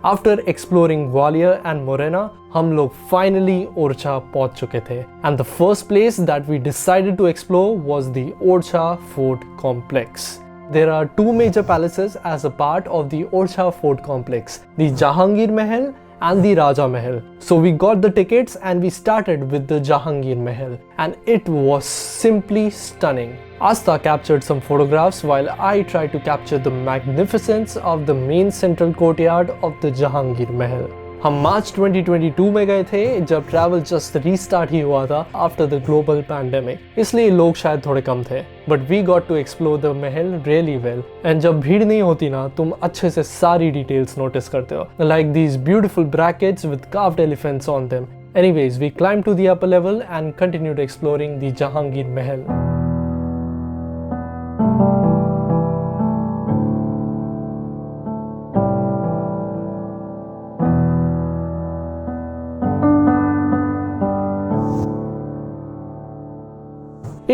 After exploring Gwalior and Morena, हम लोग finally Orchha पहुंच चुके थे. And the first place that we decided to explore was the Orchha Fort complex. There are two major palaces as a part of the Orchha Fort complex, the Jahangir Mahal and the Raja Mahal. So we got the tickets and we started with the Jahangir Mahal, and it was simply stunning. Asta captured some photographs while I tried to capture the magnificence of the main central courtyard of the Jahangir Mahal. हम मार्च 2022 में गए थे जब travel just restart ही हुआ था after the global pandemic, इसलिए लोग शायद थोड़े कम थे. But we got to explore the mahal really well. And जब भीड़ नहीं होती ना, तुम अच्छे से सारी डिटेल्स नोटिस करते हो, like these beautiful brackets with carved elephants on them. Anyways, we climbed to the upper level and continued exploring the Jahangir Mahal.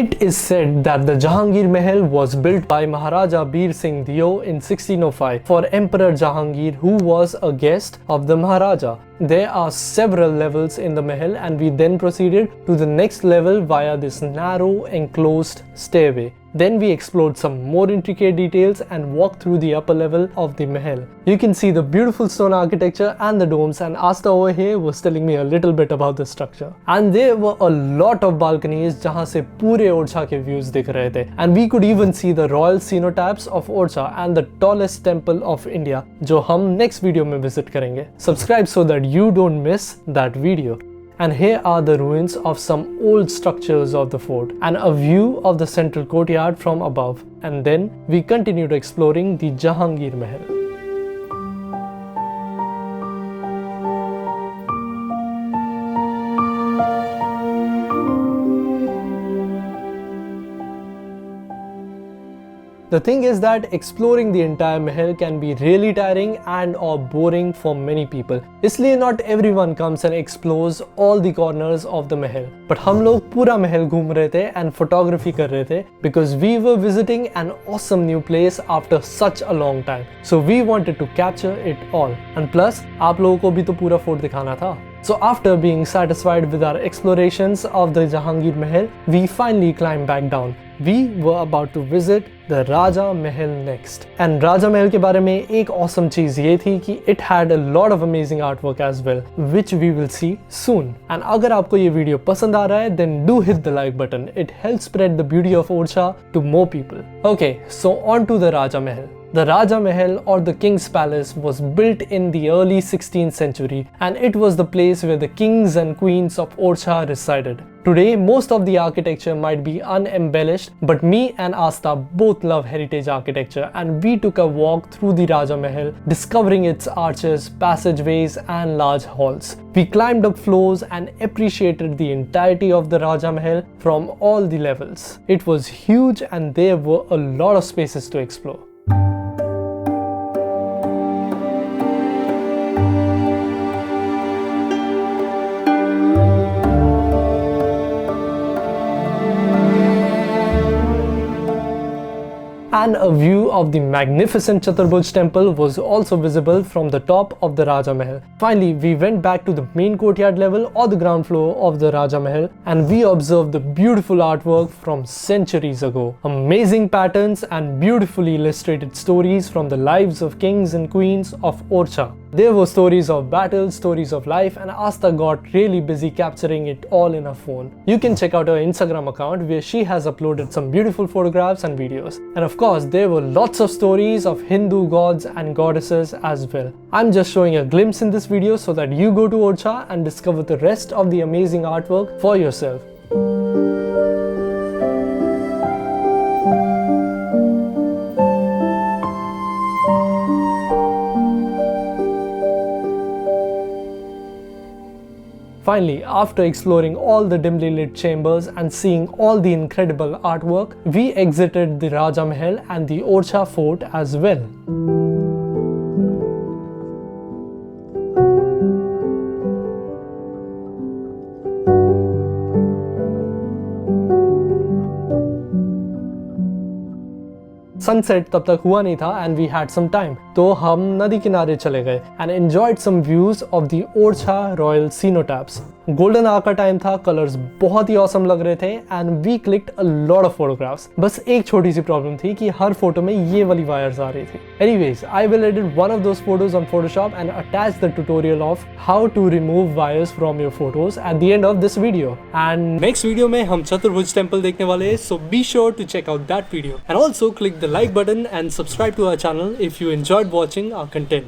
It is said that the Jahangir Mahal was built by Maharaja Bir Singh Deo in 1605 for Emperor Jahangir, who was a guest of the Maharaja. There are several levels in the Mahal, and we then proceeded to the next level via this narrow enclosed stairway. Then we explored some more intricate details and walked through the upper level of the Mahal. You can see the beautiful stone architecture and the domes, and Asta over here was telling me a little bit about the structure. And there were a lot of balconies जहाँ से पूरे Orchha के views दिख रहे थे. And we could even see the royal Cenotaphs of Orchha and the tallest temple of India, जो हम next video में visit करेंगे. Subscribe so that you don't miss that video. And here are the ruins of some old structures of the fort and a view of the central courtyard from above. And then we continued exploring the Jahangir Mahal. The thing is that exploring the entire Mahal can be really tiring and or boring for many people. इसलिए not everyone comes and explores all the corners of the Mahal. But हम लोग पूरा महल घूम रहे थे and photography कर रहे थे because we were visiting an awesome new place after such a long time. So we wanted to capture it all. And plus, आप लोगों को भी तो पूरा fort दिखाना था. So after being satisfied with our explorations of the Jahangir Mahal, we finally climbed back down. We were about to visit the Raja Mahal next. And Raja Mahal के बारे में एक awesome चीज़ ये थी कि it had a lot of amazing artwork as well, which we will see soon. And अगर आपको ये वीडियो पसंद आ रहा है, then do hit the like button. It helps spread the beauty of Orchha to more people. Okay, so on to the Raja Mahal. The Raja Mahal, or the King's Palace, was built in the early 16th century, and it was the place where the kings and queens of Orchha resided. Today, most of the architecture might be unembellished, but me and Asta both love heritage architecture, and we took a walk through the Raja Mahal, discovering its arches, passageways and large halls. We climbed up floors and appreciated the entirety of the Raja Mahal from all the levels. It was huge and there were a lot of spaces to explore. And a view of the magnificent Chaturbhuj temple was also visible from the top of the Raja Mahal. Finally, we went back to the main courtyard level or the ground floor of the Raja Mahal, and we observed the beautiful artwork from centuries ago. Amazing patterns and beautifully illustrated stories from the lives of kings and queens of Orchha. There were stories of battles, stories of life, and Asta got really busy capturing it all in her phone. You can check out her Instagram account where she has uploaded some beautiful photographs and videos. And of course, there were lots of stories of Hindu gods and goddesses as well. I'm just showing a glimpse in this video so that you go to Orchha and discover the rest of the amazing artwork for yourself. Finally, after exploring all the dimly lit chambers and seeing all the incredible artwork, we exited the Raja Mahal and the Orchha Fort as well. Sunset तब तक हुआ नहीं था and we had some time, तो हम नदी किनारे चले गए and enjoyed some views of the Orchha royal cenotaphs. Golden hour का टाइम था, कलर्स बहुत ही ऑसम लग रहे थे and we clicked a lot of photographs. बस एक छोटी सी प्रॉब्लम थी कि हर फोटो में ये वाली वायर्स आ रही थी। Anyways, I will edit one of those photos on Photoshop and attach the tutorial of how to remove wires from your photos at the end of this video. And next video में हम Chaturbhuj temple देखने वाले, so be sure to check out that video and also click the like button and subscribe to our channel if you enjoyed watching our content.